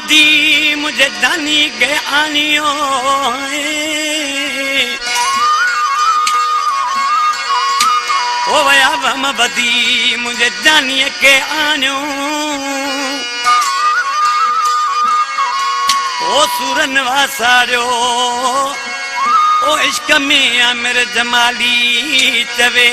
बदी मुझे जानी के आनियो ओ वया हम बदी मुझे जानी के आनियो ओ सूरन वासारियो ओ इश्क में मेरे जमाली चवे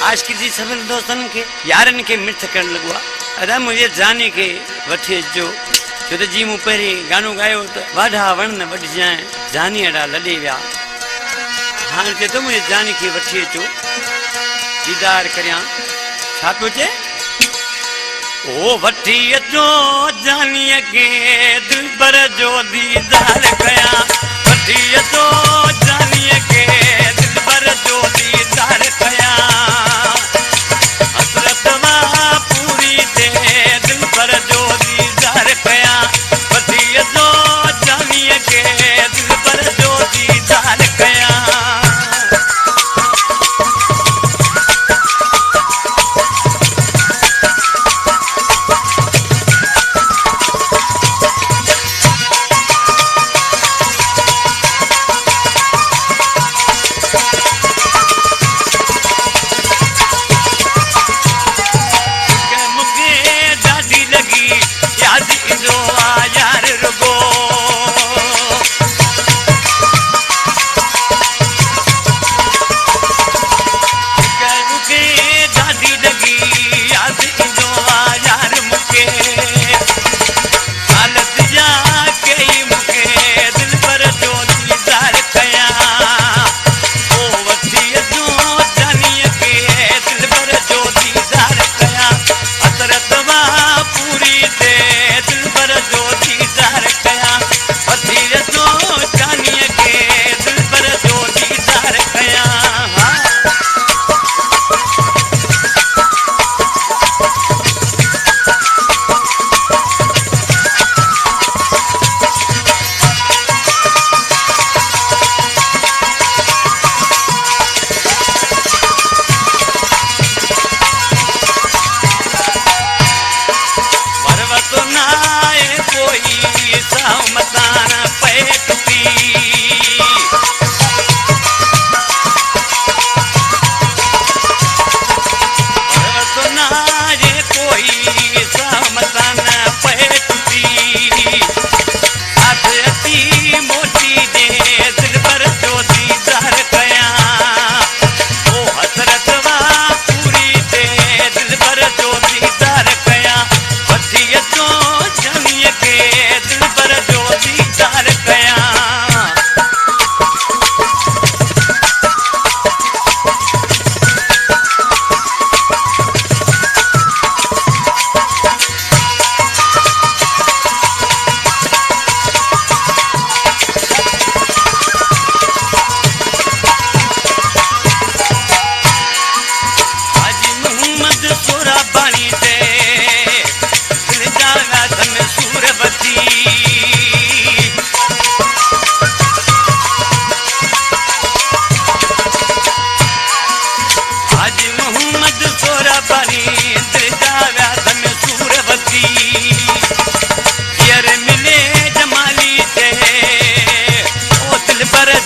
आशिक़ी जी सभिनी दोस्तनि खे यारनि खे मिर्च करणु लॻो आहे अदा मुंहिंजे जानी खे वठी अचिजो छो त जीअं मूं पहिरीं गानो ॻायो त वाढा वण न वढिजांइ जानी अड़ा लॾे विया हाणे चए थो मुंहिंजे जानी खे वठी अचो दीदार करियां छा पियो चए ओ वठी अचो जानीअ खे दिलबर जो दीदार कयां वठी अचो जानीअ खे दिलबर जो दीदार कयां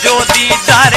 जो दीदार